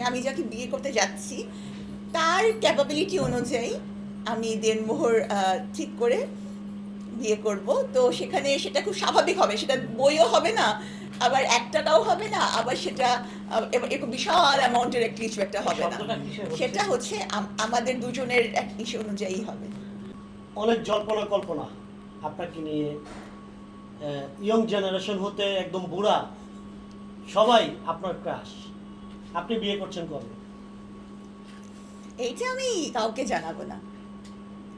আমি যাকে বিয়ে করতে যাচ্ছি তার ক্যাপাবিলিটি অনুযায়ী আমি দেনমোহর ঠিক করে বিয়ে করব। তো সেখানে সেটা খুব স্বাভাবিক হবে, সেটা বইও হবে না, আবার 1 টাকাও হবে না, আবার সেটা এরকম বিশাল অ্যামাউন্টের কিছু একটা হবে না। শব্দটা কিসের হচ্ছে? সেটা হচ্ছে আমাদের দুজনের এক ইসে অনুযায়ী হবে। অনেক জল্পনা কল্পনা আপনাকে নিয়ে, ইয়ং জেনারেশন হতে একদম বুড়া সবাই আপনার ক্রাশ। আপনি বিয়ে করছেন কবে? এইটা আমি কাউকে জানাবো না,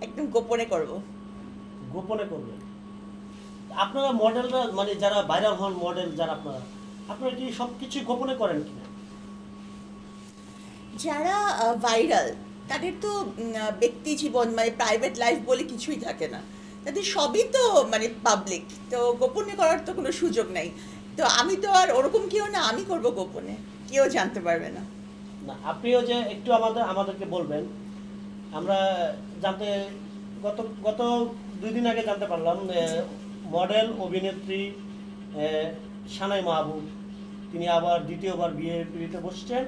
একদম গোপনে করব। গোপনে করবেন? আপনারা মডেলরা, মানে যারা ভাইরাল হন মডেল যারা, আপনারা আপনারা কি সব কিছুই গোপনে করেন কিনা? যারা ভাইরাল তাদের তো ব্যক্তি জীবন মানে প্রাইভেট লাইফ বলে কিছুই থাকে না, তাদের সবই তো মানে পাবলিক, তো গোপনে করার তো কোনো সুযোগ নাই। তো আমি তো আর ওরকম কেউ না, আমি করব গোপনে, কেউ জানতে পারবে না। না, আপনিও যে একটু আমাদেরকে বলবেন। আমরা জানতে গত গত 2 দিন আগে জানতে পারলাম মডেল অভিনেত্রী সানাই মাহবুব তিনি আবার দ্বিতীয়বার বিয়েতে বসছেন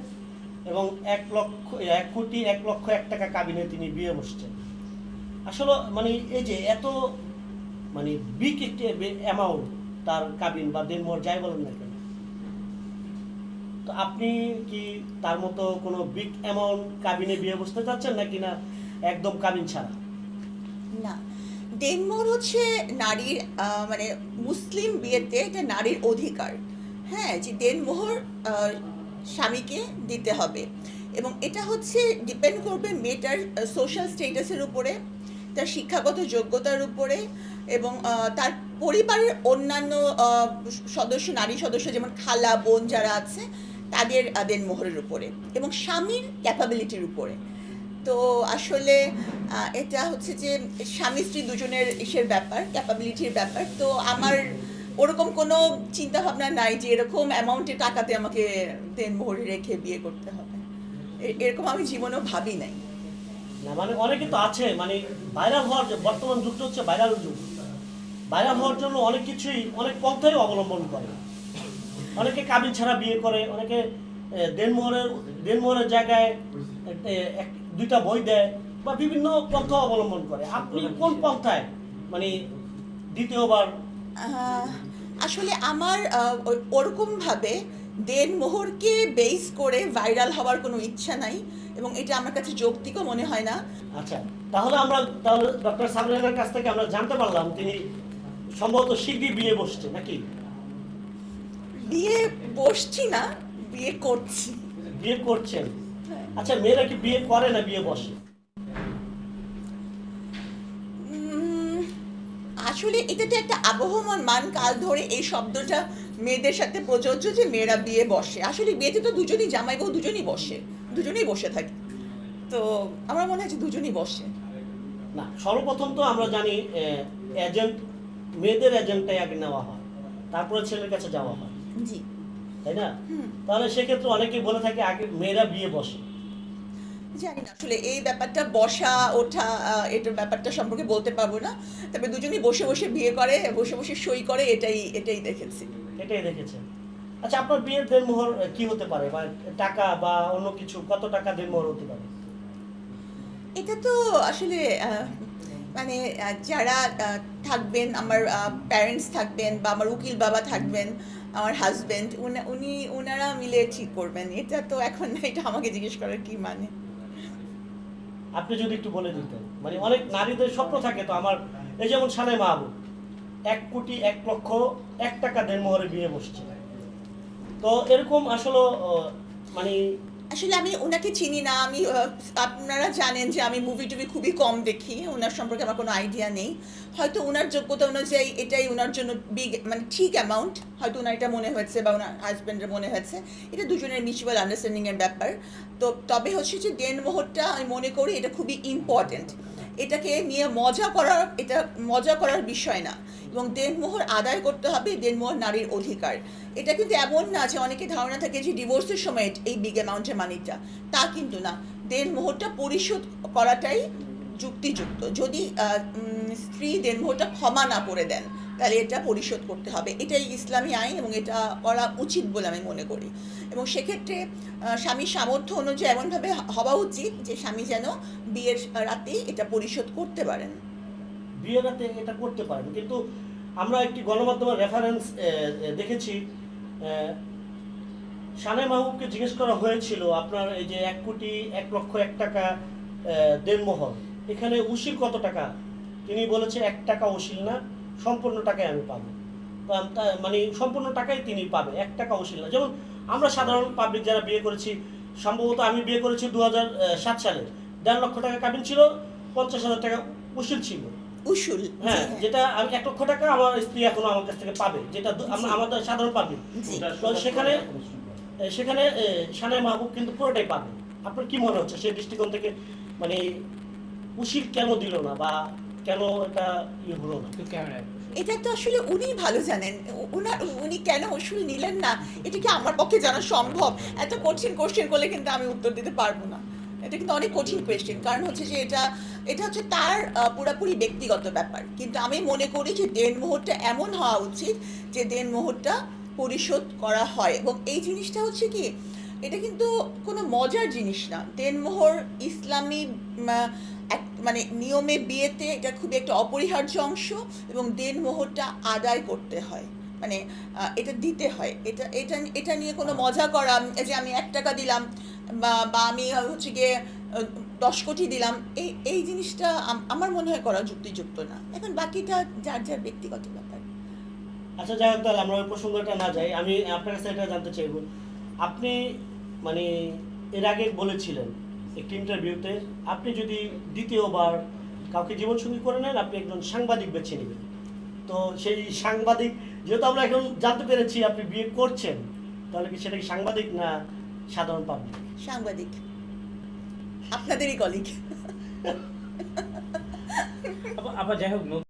এবং 1,01,01,00,000 টাকা কাবিনে তিনি বিয়ে বসছেন। আসলে মানে এই যে এত মানে বিগ একটি অ্যামাউন্ট, তার কাবিন বা দেনমোহর যাই বলেন না কেন, তো আপনি কি তার মতো কোনো বিগ অ্যামাউন্ট কাবিনে বিয়ে বসতে চাচ্ছেন নাকি না একদম কাবিন ছাড়া? না, দেনমোহর হচ্ছে নারীর মানে মুসলিম বিয়েতে এটা নারীর অধিকার। হ্যাঁ, যে দেনমোহর স্বামীকে দিতে হবে, এবং এটা হচ্ছে ডিপেন্ড করবে মেয়েটার সোশ্যাল স্টেটাসের উপরে, তার শিক্ষাগত যোগ্যতার উপরে, এবং তার পরিবারের অন্যান্য সদস্য, নারী সদস্য যেমন খালা বোন যারা আছে তাদের দেনমোহরের উপরে, এবং স্বামীর ক্যাপাবিলিটির উপরে। তো আসলে এটা হচ্ছে যে স্বামী স্ত্রী দুজনের ইসের ব্যাপার, ক্যাপাবিলিটির ব্যাপার। তো আমার ওরকম কোনো চিন্তা ভাবনা নাই যে এরকম অ্যামাউন্টের টাকাতে আমাকে দেনমোহরে রেখে বিয়ে করতে হবে, এরকম আমি জীবনেও ভাবি নাই। না মানে অনেকে তো আছে, মানে ভাইরাল হওয়ার যে বর্তমান যুগটা হচ্ছে ভাইরাল যুগ, ভাইরাল হওয়ার জন্য অনেক কিছুই, অনেক পন্থাই অবলম্বন করে। অনেকে কাবিন ছাড়া বিয়ে করে, অনেকে দেনমোহরের দেনমোহরের জায়গায় এক দুইটা বই দেয় বা বিভিন্ন পন্থা অবলম্বন করে। আপনি কোন পন্থায় মানে দ্বিতীয়বার? আহ, আসলে আমার ওরকমভাবে দেনমোহরকে বেস করে ভাইরাল হওয়ার কোনো ইচ্ছা নাই, এবং এটা আমার কাছে যৌক্তিকও মনে হয় না। আচ্ছা, তাহলে ডক্টর সাবরিনার কাছ থেকে আমরা জানতে পারলাম তিনি সম্ভবত শিগগিরই বিয়ে বসছে নাকি? বিয়ে বসছি না, বিয়ে করছি। বিয়ে করছেন? আচ্ছা, মেয়েরা কি বিয়ে করে না বিয়ে বসে? উম, আসলে এটা তো একটা আবহমান কাল ধরে এই শব্দটা মেয়েদের সাথে প্রযোজ্য যে মেয়েরা বিয়ে বসে। আসলে বিয়েতে তো দুজনই, জামাই বউ দুজনই বসে, দুজনেই বসে থাকে। তো আমার মনে হয় যে দুজনই বসে। না, সর্বপ্রথম তো আমরা জানি এজেন্ট, মেয়েদের এজেন্টটাই আগে নেওয়া হয়, তারপরে ছেলের কাছে যাওয়া হয়, জি। তাই না? হুম। তাহলে সেক্ষেত্রে অনেকেই বলে থাকে আগে মেয়েরা বিয়ে বসে। জানি না আসলে এই ব্যাপারটা বসা ওঠা, এটার ব্যাপারটা সম্পর্কে বলতে পারবো না। তবে দুজনই বসে বসে বিয়ে করে, বসে বসে সই করে, এটাই এটাই দেখেছি। এটাই দেখেছেন? আচ্ছা, আপনার বিয়ের দেনমোহর কি হতে পারে, বা টাকা বা অন্য কিছু, কত টাকা দেনমোহর হতে পারে? এটা তো আসলে মানে যারা থাকবেন, আমার প্যারেন্টস থাকবেন বা আমার উকিল বাবা থাকবেন, আমার হাজবেন্ড, ওনারা মিলে ঠিক করবেন। এটা তো এখন এটা আমাকে জিজ্ঞেস করার কি মানে। আপনি যদি একটু বলে দিতেন, মানে অনেক নারীদের স্বপ্ন থাকে তো, আমার এই যেমন সানাই মাহবুব 1,01,00,000 টাকা দেনমোহরে বিয়ে বসছে। তো এরকম আসলে মানে আসলে আমি ওনাকে চিনি না, আমি আপনারা জানেন যে আমি মুভি টুভি খুবই কম দেখি, ওনার সম্পর্কে আমার কোনো আইডিয়া নেই। হয়তো ওনার যোগ্যতা অনুযায়ী এটাই ওনার জন্য বিগ মানে ঠিক অ্যামাউন্ট, হয়তো ওনার এটা মনে হয়েছে বা ওনার হাজব্যান্ডের মনে হয়েছে। এটা দুজনের মিউচুয়াল আন্ডারস্ট্যান্ডিংয়ের ব্যাপার। তো তবে হচ্ছে যে দেনমোহরটা আমি মনে করি এটা খুবই ইম্পর্ট্যান্ট, এটাকে নিয়ে মজা করার, এটা মজা করার বিষয় না। এবং দেনমোহর আদায় করতে হবে, দেনমোহর নারীর অধিকার। এটা কিন্তু এমন না যে অনেকে ধারণা থাকে যে ডিভোর্সের সময় এই বিগ অ্যামাউন্টের মানিটা, তা কিন্তু না। দেনমোহরটা পরিশোধ করাটাই যুক্তিযুক্ত, যদি স্ত্রী দেনমোহরটা ক্ষমা না করে দেন, তাহলে এটা পরিশোধ করতে হবে। এটাই ইসলামী আইন এবং এটা করা উচিত বলে আমি মনে করি। এবং সেক্ষেত্রে স্বামীর সামর্থ্য অনুযায়ী এমনভাবে হওয়া উচিত যে স্বামী যেন বিয়ের রাতেই এটা পরিশোধ করতে পারেন। বিয়ের রাতে এটা করতে পারেন, কিন্তু আমরা একটি গণমাধ্যমের রেফারেন্স দেখেছি, শানে মাহবুবকে জিজ্ঞেস করা হয়েছিল আপনার এই যে 1,01,00,000 দেনমোহর, এখানে উশিল কত টাকা? তিনি বলেছে 1 টাকা উশিল না, সম্পূর্ণ টাকাই আমি পাবো। মানে সম্পূর্ণ টাকাই তিনি পাবে, 1 টাকা উশিল না। যেমন আমরা সাধারণ পাবলিক যারা বিয়ে করেছি, সম্ভবত আমি বিয়ে করেছি 2007 সালে, 1.5 লক্ষ টাকা কাবিন ছিল, 50,000 টাকা উশিল ছিল। উসুল, হ্যাঁ, জি, যেটা আমি 1 লক্ষ টাকা আমার স্ত্রী এখনো আমার কাছ থেকে পাবে, যেটা আমাদের সাধারণ পাবলিক। জি। তো সেখানে সেখানে শানে মাহবুব কিন্তু পুরোটাই পাবে। আপনার কি মনে হচ্ছে সেই দৃষ্টিকোণ থেকে, মানে উশির কেন দিল না বা কেন এটা ইয়ে হলো না? এটা তো আসলে উনি ভালো জানেন। উনি কেন উসুল নিলেন না, এটা কি আমার পক্ষে জানা সম্ভব? এত কঠিন কোশ্চেন করলে কিন্তু আমি উত্তর দিতে পারবো না। এটা কিন্তু অনেক কঠিন কোয়েশ্চেন, কারণ হচ্ছে যে এটা হচ্ছে তার পুরাপুরি ব্যক্তিগত ব্যাপার। কিন্তু আমি মনে করি যে দেনমোহরটা এমন হওয়া উচিত যে দেনমোহরটা পরিশোধ করা হয়। এবং এই জিনিসটা হচ্ছে কি, এটা কিন্তু কোনো মজার জিনিস না। দেনমোহর ইসলামী মানে নিয়মে বিয়েতে এটা খুবই একটা অপরিহার্য অংশ, এবং দেনমোহরটা আদায় করতে হয়, মানে এটা দিতে হয়। এটা এটা এটা নিয়ে কোনো মজা করা যে আমি 1 টাকা দিলাম বা আমি হচ্ছে গিয়ে 10 কোটি দিলাম, এই জিনিসটা আমার মনে হয় করা যুক্তিযুক্ত না। এখন বাকিটা যার যার ব্যক্তিগত ব্যাপার। আচ্ছা, যাই হোক, তাহলে আমরা ওই প্রসঙ্গটা না যাই। আমি আপনার কাছে এটা জানতে চাইব, আপনি মানে এর আগে বলেছিলেন একটি ইন্টারভিউতে, আপনি যদি দ্বিতীয়বার কাউকে জীবনসঙ্গী করে নেন, আপনি একজন সাংবাদিক বেছে নেবেন। তো সেই সাংবাদিক, যেহেতু আমরা এখন জানতে পেরেছি আপনি বিয়ে করছেন, তাহলে কি সেটা কি সাংবাদিক না সাধারণ পাবলিক? সাংবাদিক, আপনাদেরই কলিগ। আবার যাই হোক